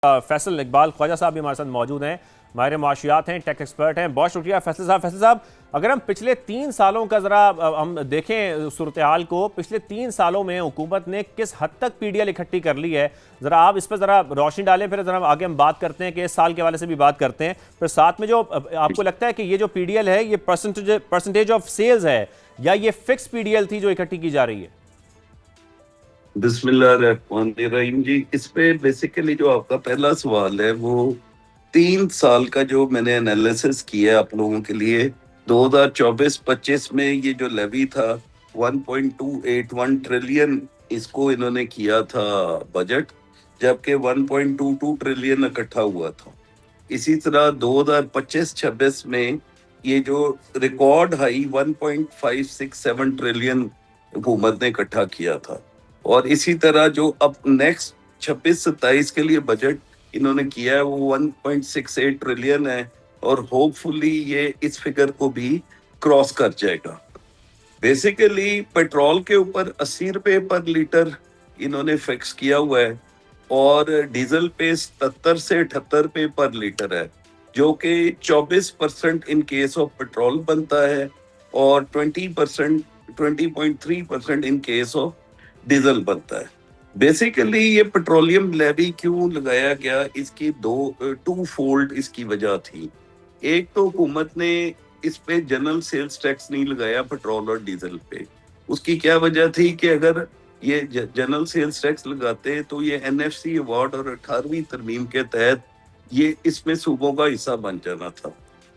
फैसल इकबाल ख्वाजा साहब भी हमारे साथ मौजूद हैं, माहिर माशियात हैं, टेक एक्सपर्ट हैं। बहुत शुक्रिया फैसल साहब। फैसल साहब, अगर हम पिछले 3 सालों का ज़रा हम देखें सूरत हाल को, पिछले 3 सालों में हुकूमत ने किस हद तक पीडीएल इकट्ठी कर ली है, ज़रा आप इस पर ज़रा रोशनी डालें, फिर ज़रा आगे हम बात करते हैं कि इस साल के हवाले से भी बात करते हैं। फिर साथ में जो आपको लगता है कि ये जो पीडीएल है ये परसेंटेज ऑफ सेल्स है या ये फिक्स पीडीएल थी जो इकट्ठी की जा रही है? बिस्मिल्लाहिर्रहमानिर्रहीम जी, इस पे बेसिकली जो आपका पहला सवाल है वो 3 साल का जो मैंने एनालिसिस किया आप लोगों के लिए, 2024-25 में ये जो लेवी था 1.281 ट्रिलियन इसको इन्होंने किया था बजट, जबकि 1.22 ट्रिलियन इकट्ठा हुआ था। इसी तरह 2025-26 में ये जो रिकॉर्ड हाई 1.567 ट्रिलियन हुकूमत ने इकट्ठा किया था। और इसी तरह जो अब नेक्स्ट 26-27 के लिए बजट इन्होंने किया है वो 1.68 ट्रिलियन है और होपफुली ये इस फिगर को भी क्रॉस कर जाएगा। बेसिकली पेट्रोल के ऊपर 80 रुपए पर लीटर इन्होंने फिक्स किया हुआ है और डीजल पे 77 से 78 रुपए पर लीटर है, जो कि 24% इन केस ऑफ पेट्रोल बनता है और 20.3% इन केस ऑफ डीजल बनता है। बेसिकली ये पेट्रोलियम लेवी क्यों लगाया गया, इसकी टू फोल्ड इसकी वजह थी। एक तो हुकूमत ने इस पे जनरल सेल्स टैक्स नहीं लगाया पेट्रोल और डीजल पे। उसकी क्या वजह थी कि अगर ये जनरल सेल्स टैक्स लगाते तो ये एनएफसी अवार्ड और 18वीं तरमीम के तहत ये इसमें सूबों का हिस्सा बन जाना था।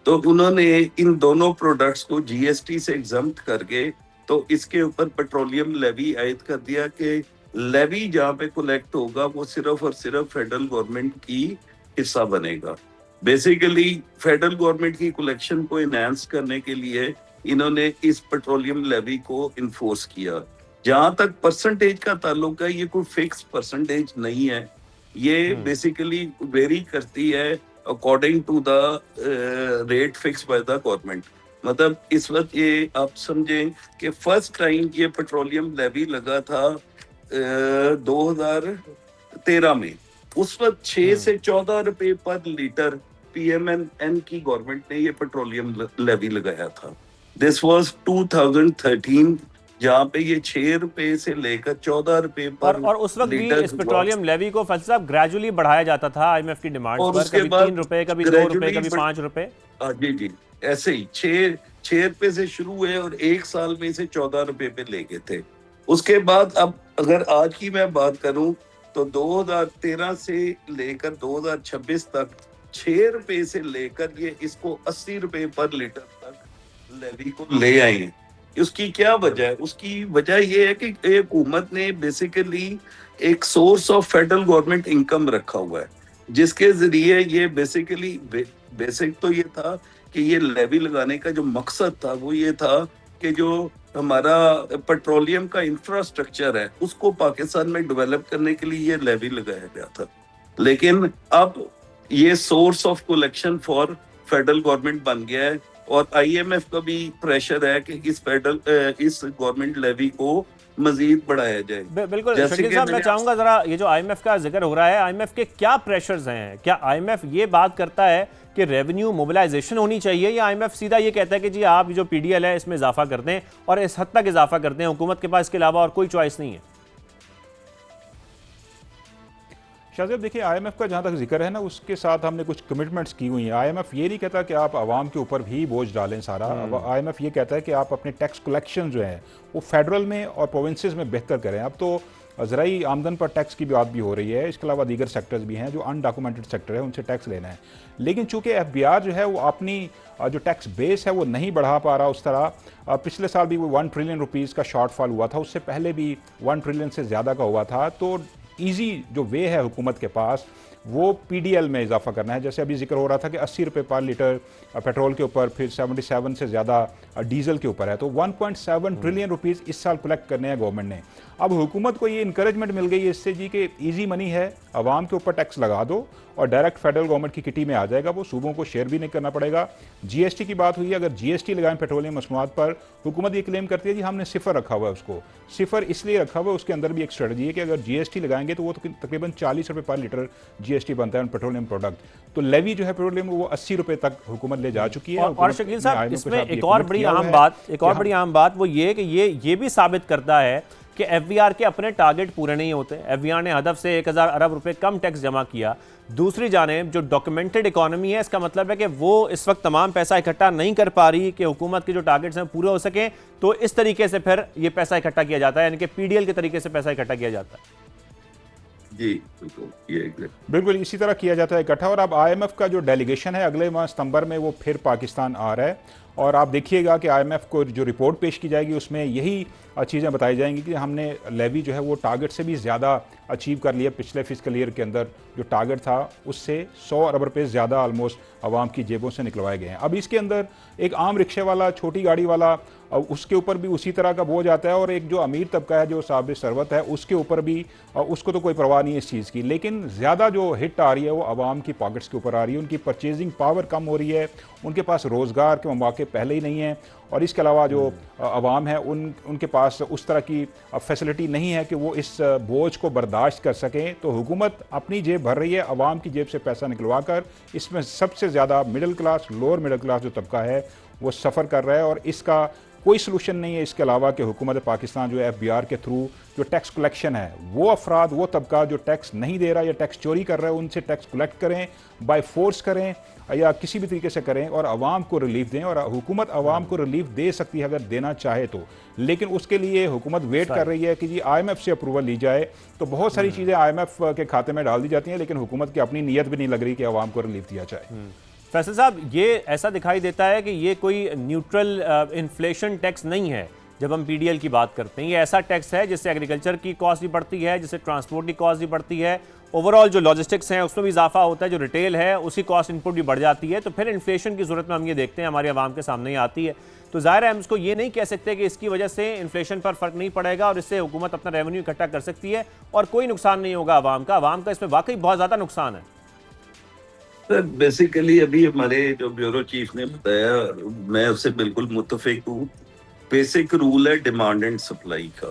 तो उन्होंने इन दोनों प्रोडक्ट्स को जीएसटी से एग्जम्प्ट करके तो इसके ऊपर पेट्रोलियम लेवी आयद कर दिया कि लेवी जहाँ पे कलेक्ट होगा वो सिर्फ और सिर्फ फेडरल गवर्नमेंट की हिस्सा बनेगा। बेसिकली फेडरल गवर्नमेंट की कलेक्शन को एनहांस करने के लिए इन्होंने इस पेट्रोलियम लेवी को इन्फोर्स किया। जहां तक परसेंटेज का ताल्लुक है, ये कोई फिक्स परसेंटेज नहीं है, ये बेसिकली वेरी करती है according to the rate fix by the government. मतलब इस वक्त ये आप समझें कि फर्स्ट टाइम ये पेट्रोलियम लेवी लगा था 2013 में। उस वक्त 6 से 14 रुपए पर लीटर पीएमएनएन की गवर्नमेंट ने ये पेट्रोलियम लेवी लगाया था। दिस वाज 2013, जहाँ पे ये 6 रुपए से लेकर 14 रुपए पर और उस वक्त भी इस पेट्रोलियम लेवी को फैसल साहब ग्रेजुअली बढ़ाया जाता था आईएमएफ की डिमांड पर, कभी 3 रुपए, कभी 2 रुपए, कभी 5 रुपए। जी जी, ऐसे ही 6 रुपए से शुरू हुए और एक साल में इसे 14 रुपए पे ले गए थे। उसके बाद अब अगर आज की मैं बात करूं तो 2013 से लेकर 2026 तक 6 रुपए से लेकर ये इसको 80 रुपए पर लीटर तक लेवी को ले आए हैं। उसकी क्या वजह है? उसकी वजह ये है कि हुकूमत ने बेसिकली एक source of federal government income रखा हुआ है, जिसके जरिए ये बेसिकली बेसिक तो ये था कि ये लेवी लगाने का जो मकसद था वो ये था कि जो हमारा पेट्रोलियम का इंफ्रास्ट्रक्चर है उसको पाकिस्तान में डेवलप करने के लिए ये लेवी लगाया गया था। लेकिन अब ये source of collection for federal government बन गया है और आईएमएफ का भी प्रेशर है कि इस गवर्नमेंट लेवी को मजीद बढ़ाया जाए। बिल्कुल शकील साहब, मैं चाहूंगा जरा ये जो आईएमएफ का जिक्र हो रहा है, आईएमएफ के क्या प्रेशर्स हैं? क्या आईएमएफ ये बात करता है कि रेवेन्यू मोबिलाइजेशन होनी चाहिए, या आईएमएफ सीधा ये कहता है कि जी आप जो पीडीएल है इसमें इजाफा कर दें और इस हद तक इजाफा करते हैं, हुकूमत के पास इसके अलावा और कोई चॉइस नहीं है? शाहजेब, देखिए आईएमएफ का जहाँ तक जिक्र है ना, उसके साथ हमने कुछ कमिटमेंट्स की हुई हैं। आईएमएफ ये नहीं कहता कि आप आवाम के ऊपर भी बोझ डालें सारा। आईएमएफ ये कहता है कि आप अपने टैक्स कलेक्शन जो है वो फेडरल में और प्रोविंसेस में बेहतर करें। अब तो ज़राई आमदन पर टैक्स की बात भी हो रही है, इसके अलावा दीगर सेक्टर्स भी हैं जो अनडॉक्यूमेंटेड सेक्टर है, उनसे टैक्स लेना है। लेकिन चूंकि एफबीआर जो है वो अपनी जो टैक्स बेस है वो नहीं बढ़ा पा रहा उस तरह। पिछले साल भी वो 1 ट्रिलियन रुपीज़ का शॉर्टफॉल हुआ था, उससे पहले भी 1 ट्रिलियन से ज़्यादा का हुआ था। तो ईजी जो वे है हुकूमत के पास वो पीडीएल में इजाफा करना है। जैसे अभी जिक्र हो रहा था कि 80 रुपए पर लीटर पेट्रोल के ऊपर, फिर 77 से ज़्यादा डीजल के ऊपर है। तो 1.7 ट्रिलियन रुपीज़ इस साल कलेक्ट करने हैं गवर्नमेंट ने। अब हुकूमत को ये इंकरेजमेंट मिल गई है इससे जी कि ईजी मनी है, आवाम के ऊपर टैक्स लगा दो और डायरेक्ट फेडरल गवर्नमेंट की किटी में आ जाएगा, वो सूबों को शेयर भी नहीं करना पड़ेगा। जीएसटी की बात हुई है, अगर जीएसटी लगाएं पेट्रोलियम मसनूआत पर, हुकूमत ये क्लेम करती है जी हमने सिफर रखा हुआ है उसको। सिफर इसलिए रखा हुआ है, उसके अंदर भी एक स्ट्रेटजी है कि अगर जीएसटी लगाएंगे तो वो तकरीबन 40 रुपये पर लीटर जीएसटी बनता है पेट्रोलियम प्रोडक्ट। तो लेवी जो है पेट्रोलियम वो 80 रुपये तक हुकूमत ले जा चुकी है। और शकील साहब, इसमें एक और बड़ी अहम बात वो ये कि ये भी साबित करता है कि एफबीआर के अपने टारगेट पूरे नहीं होते। एफबीआर ने हदफ से 1000 अरब रुपए कम टैक्स जमा किया। दूसरी जानेब जो डॉक्यूमेंटेड इकोनॉमी है, इसका मतलब है कि वो इस वक्त तमाम पैसा इकट्ठा नहीं कर पा रही कि हुकूमत के जो टारगेट्स हैं पूरे हो सकें, तो इस तरीके से फिर ये पैसा इकट्ठा किया जाता है, यानी कि पीडीएल के तरीके से पैसा इकट्ठा किया जाता है। जी बिल्कुल इसी तरह किया जाता है इकट्ठा। और अब आईएमएफ का जो डेलीगेशन है अगले माह सितंबर में वो फिर पाकिस्तान आ रहा है और आप देखिएगा कि आईएमएफ को जो रिपोर्ट पेश की जाएगी उसमें यही चीज़ें बताई जाएंगी कि हमने लेवी जो है वो टारगेट से भी ज़्यादा अचीव कर लिया। पिछले फिस्कल ईयर के अंदर जो टारगेट था उससे 100 अरब रुपये ज़्यादा ऑलमोस्ट आवाम की जेबों से निकलवाए गए हैं। अब इसके अंदर एक आम रिक्शे वाला, छोटी गाड़ी वाला, उसके ऊपर भी उसी तरह का बोझ आता है और एक जो अमीर तबका है जो साहिब सरवत है उसके ऊपर भी, उसको तो कोई परवाह नहीं है इस चीज़ की। लेकिन ज़्यादा जो हिट आ रही है वो आवाम की पॉकेट्स के ऊपर आ रही है। उनकी परचेजिंग पावर कम हो रही है, उनके पास रोज़गार के मौके पहले ही नहीं हैं और इसके अलावा जो आवाम है उनके पास उस तरह की फैसिलिटी नहीं है कि वो इस बोझ को बर्दाश्त कर सकें। तो हुकूमत अपनी जेब भर रही है, आवाम की जेब से पैसा निकलवा कर। इसमें सबसे ज़्यादा middle class, lower middle class जो तबका है वो सफ़र कर रहा है और इसका कोई सलूशन नहीं है इसके अलावा कि हुकूमत पाकिस्तान जो एफबीआर के थ्रू जो टैक्स कलेक्शन है वो अफराद, वो तबका जो टैक्स नहीं दे रहा या टैक्स चोरी कर रहा है उनसे टैक्स कलेक्ट करें, बाय फोर्स करें या किसी भी तरीके से करें और आवाम को रिलीफ दें। और हुकूमत आवाम को रिलीफ दे सकती है अगर देना चाहे तो, लेकिन उसके लिए हुकूमत वेट कर रही है कि जी आईएमएफ से अप्रूवल ली जाए। तो बहुत सारी चीज़ें आईएमएफ के खाते में डाल दी जाती हैं लेकिन हुकूमत की अपनी नीयत भी नहीं लग रही कि आवाम को रिलीफ दिया जाए। फैसल साहब, ये ऐसा दिखाई देता है कि ये कोई न्यूट्रल इन्फ्लेशन टैक्स नहीं है। जब हम पीडीएल की बात करते हैं, ये ऐसा टैक्स है जिससे एग्रीकल्चर की कॉस्ट भी बढ़ती है, जिससे ट्रांसपोर्ट की कॉस्ट भी बढ़ती है, ओवरऑल जो लॉजिस्टिक्स हैं उसमें भी इजाफा होता है, जो रिटेल है उसकी कॉस्ट इनपुट भी बढ़ जाती है। तो फिर इन्फ्लेशन की सूरत में हम ये देखते हैं हमारे आवाम के सामने ही आती है। तो ज़ाहिर है हम इसको ये नहीं कह सकते कि इसकी वजह से इन्फ्लेशन पर फर्क नहीं पड़ेगा और इससे हुकूमत अपना रेवेन्यू इकट्ठा कर सकती है और कोई नुकसान नहीं होगा आवाम का इसमें वाकई बहुत ज़्यादा नुकसान है। सर बेसिकली अभी हमारे जो ब्यूरो चीफ ने बताया, मैं उससे बिल्कुल मुत्तफिक हूँ। बेसिक रूल है डिमांड एंड सप्लाई का।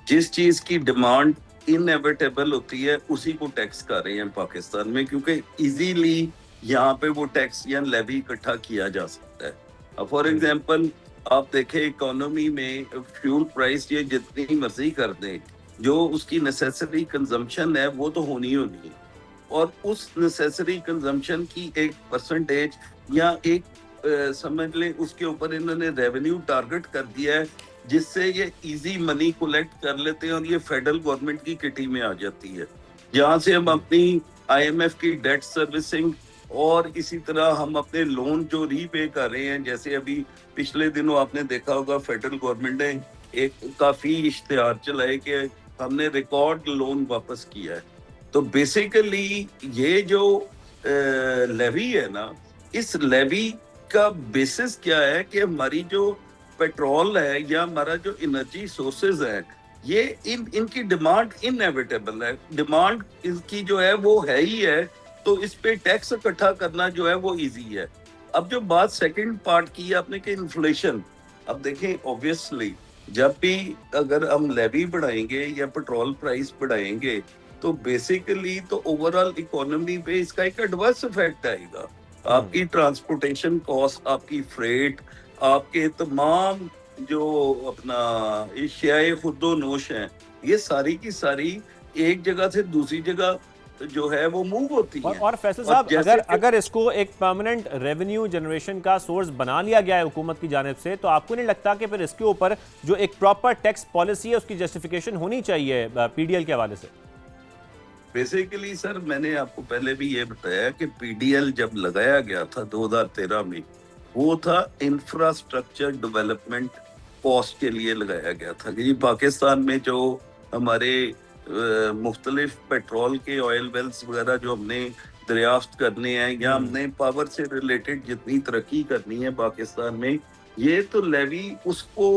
जिस चीज की डिमांड इनएविटेबल होती है उसी को टैक्स कर रहे हैं पाकिस्तान में, क्योंकि इजीली यहाँ पे वो टैक्स या लेवी इकट्ठा किया जा सकता है। अब फॉर एग्जांपल आप देखें इकोनॉमी में फ्यूल प्राइस ये जितनी मर्जी कर दें, जो उसकी नेसेसरी कंजम्पशन है वो तो होनी है और उस नेसेसरी कंजम्पशन की एक परसेंटेज या एक समझ लें उसके ऊपर इन्होंने रेवेन्यू टारगेट कर दिया है जिससे ये इजी मनी कलेक्ट कर लेते हैं और ये फेडरल गवर्नमेंट की किटी में आ जाती है, जहां से हम अपनी आईएमएफ की डेट सर्विसिंग और इसी तरह हम अपने लोन जो रीपे कर रहे हैं। जैसे अभी पिछले दिनों आपने देखा होगा फेडरल गवर्नमेंट ने एक काफी इश्तिहार चलाए कि हमने रिकॉर्ड लोन वापस किया है। तो बेसिकली ये जो लेवी है ना, इस लेवी का बेसिस क्या है कि हमारी जो पेट्रोल है या हमारा जो एनर्जी सोर्सेज है ये इनकी डिमांड इनएविटेबल है। डिमांड इसकी जो है वो है ही है, तो इस पे टैक्स इकट्ठा करना जो है वो इजी है। अब जो बात सेकंड पार्ट की आपने कि इन्फ्लेशन, अब देखें ऑब्वियसली जब भी अगर हम लेवी बढ़ाएंगे या पेट्रोल प्राइस बढ़ाएंगे तो बेसिकली तो ओवरऑल इकोनॉमी पे इसका एक एडवर्स इफेक्ट आएगा। आपकी ट्रांसपोर्टेशन कॉस्ट, आपकी फ्रेट, आपके तमाम जो अपना एशियाई खुदो नोश हैं, ये सारी की सारी एक जगह से दूसरी जगह जो है वो मूव होती है। और फैसल साहब, अगर इसको एक परमानेंट रेवेन्यू जनरेशन का सोर्स बना लिया गया है हुकूमत की जानिब से, तो आपको नहीं लगता कि फिर इसके ऊपर जो एक प्रॉपर टैक्स पॉलिसी है उसकी जस्टिफिकेशन होनी चाहिए पीडीएल के हवाले से? बेसिकली सर मैंने आपको पहले भी ये बताया कि पीडीएल जब लगाया गया था 2013 में, वो था इंफ्रास्ट्रक्चर डेवलपमेंट कॉस्ट के लिए लगाया गया था कि पाकिस्तान में जो हमारे मुख्तलिफ पेट्रोल के ऑयल वेल्स वगैरह जो हमने दरियाफ्त करने हैं या हमने पावर से रिलेटेड जितनी तरक्की करनी है पाकिस्तान में, ये तो लेवी उसको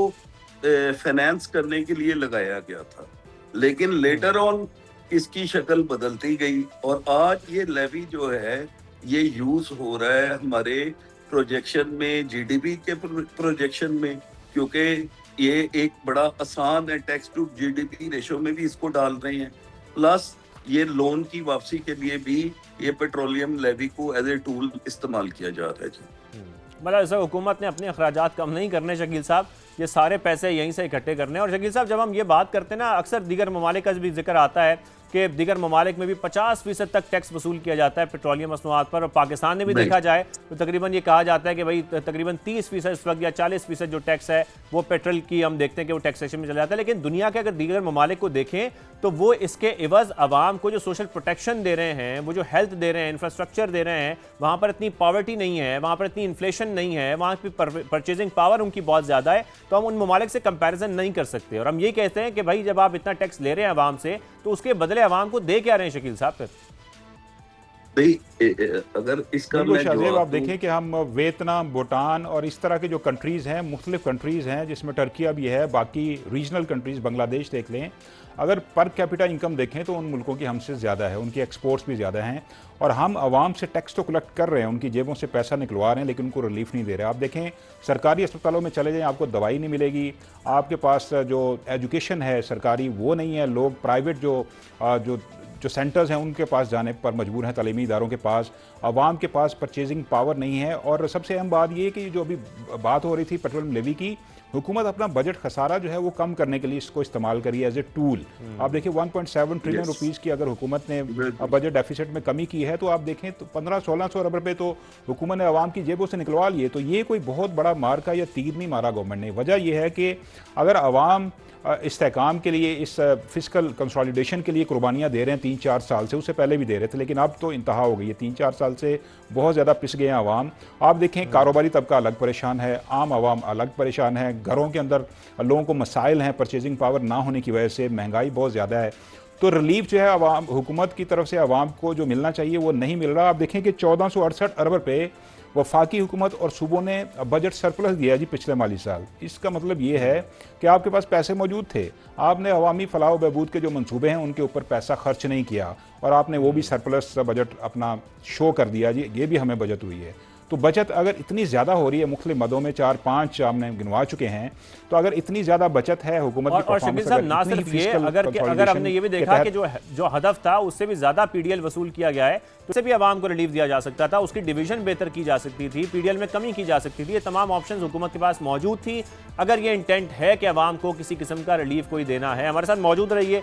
फाइनेंस करने के लिए लगाया गया था, लेकिन लेटर ऑन इसकी शक्ल बदलती गई और आज ये लेवी जो है ये यूज हो रहा है हमारे प्रोजेक्शन में, जीडीपी के प्रोजेक्शन में, क्योंकि ये एक बड़ा आसान है, टैक्स टू जीडीपी रेशो में भी इसको डाल रहे हैं, प्लस ये लोन की वापसी के लिए भी ये पेट्रोलियम लेवी को एज ए टूल इस्तेमाल किया जा रहा है जी। मतलब जैसे हुकूमत ने अपने अखराजात कम नहीं करने शकील साहब, ये सारे पैसे यहीं से इकट्ठे करने। और शकील साहब जब हम ये बात करते हैं ना, अक्सर दीगर ममालिक का भी जिक्र आता है कि दीगर ममालिक में भी 50% तक टैक्स वसूल किया जाता है पेट्रोलियम मसनूआत पर, और पाकिस्तान में भी देखा जाए तो तकरीबन ये कहा जाता है कि भाई तकरीबन 30% इस वक्त या 40% जो टैक्स है वो पेट्रोल की हम देखते हैं कि वो टैक्सेशन में चला जाता है। लेकिन दुनिया के अगर दीगर ममालिक को देखें तो वो इसके एवज आवाम को जो सोशल प्रोटेक्शन दे रहे हैं, वो जो हेल्थ दे रहे हैं, इंफ्रास्ट्रक्चर दे रहे हैं, वहाँ पर इतनी पॉवर्टी नहीं है, वहाँ पर इतनी इन्फ्लेशन नहीं है, वहाँ की परचेजिंग पावर उनकी बहुत ज़्यादा है, तो हम उन ममालिक से कंपैरिजन नहीं कर सकते। और हम ये कहते हैं कि भाई जब आप इतना टैक्स ले रहे हैं आवाम से तो उसके बदले आवाम को दे क्या रहे हैं शकील साहब फिर? अगर इसका बिल्कुल मैं शाहजेब, जवाब आप दूं, देखें कि हम वियतनाम, भूटान और इस तरह के जो कंट्रीज़ हैं, मुख्तलिफ कंट्रीज़ हैं जिसमें टर्किया भी है, बाकी रीजनल कंट्रीज़, बांग्लादेश देख लें, अगर पर कैपिटा इनकम देखें तो उन मुल्कों की हमसे ज़्यादा है, उनकी एक्सपोर्ट्स भी ज़्यादा हैं, और हम आवाम से टैक्स तो कलेक्ट कर रहे हैं, उनकी जेबों से पैसा निकलवा रहे हैं, लेकिन उनको रिलीफ नहीं दे रहे। आप देखें सरकारी अस्पतालों में चले जाएं, आपको दवाई नहीं मिलेगी, आपके पास जो एजुकेशन है सरकारी वो नहीं है, लोग प्राइवेट जो सेंटर्स हैं उनके पास जाने पर मजबूर हैं, तालीमी इदारों के पास, आवाम के पास परचेजिंग पावर नहीं है। और सबसे अहम बात ये कि जो अभी बात हो रही थी पेट्रोलियम लेवी की, हुकूमत अपना बजट खसारा जो है वो कम करने के लिए इसको इस्तेमाल करी एज ए टूल। आप देखिए 1.7 ट्रिलियन रुपीज़ की अगर हुकूमत ने बजट डेफिसिट में कमी की है, तो आप देखें तो 1500-1600 अरब रुपये तो हुकूमत ने आवाम की जेबों से निकलवा लिए। तो ये कोई बहुत बड़ा मार का या तीर नहीं मारा गवर्नमेंट ने। वजह यह है कि अगर आवाम इस्तेकाम के लिए, इस फिजिकल कंसोलिडेशन के लिए कुर्बानियाँ दे रहे हैं 3-4 साल से, उससे पहले भी दे रहे थे, लेकिन अब तो इंतहा हो गई है। 3-4 साल से बहुत ज़्यादा पिस गए हैं आवाम। आप देखें कारोबारी तबका अलग परेशान है, आम आवाम अलग परेशान है, घरों के अंदर लोगों को मसाइल हैं, परचेजिंग पावर ना होने की वजह से महंगाई बहुत ज़्यादा है। तो रिलीफ जो है आवाम, हुकूमत की तरफ से आवाम को जो मिलना चाहिए वो नहीं मिल रहा। आप देखें कि 1468 अरब रुपये वफाकी हुकूमत और सूबों ने बजट सरप्लस दिया जी पिछले माली साल। इसका मतलब ये है कि आपके पास पैसे मौजूद थे, आपने अवामी फलाह व बहबूद के जो मंसूबे हैं उनके ऊपर पैसा खर्च नहीं किया, और आपने वो भी सरप्लस बजट अपना शो कर दिया जी, ये भी हमें बचत हुई है। तो बचत अगर इतनी ज़्यादा हो रही है, मुख्तलिफ मदों में 4-5 हमने गिनवा चुके हैं, तो अगर इतनी ज़्यादा बचत है हुकूमत की और शकील साहब ना सिर्फ ये, अगर हमने ये भी देखा कि जो हदफ था उससे भी ज़्यादा पीडीएल वसूल किया गया है, तो उससे भी आवाम को रिलीफ दिया जा सकता था, उसकी डिवीजन बेहतर की जा सकती थी, पीडीएल में कमी की जा सकती थी। ये तमाम ऑप्शंस हुकूमत के पास मौजूद थी। अगर ये इंटेंट है कि आवाम को किसी किस्म का रिलीफ कोई देना है, हमारे साथ मौजूद रहिए।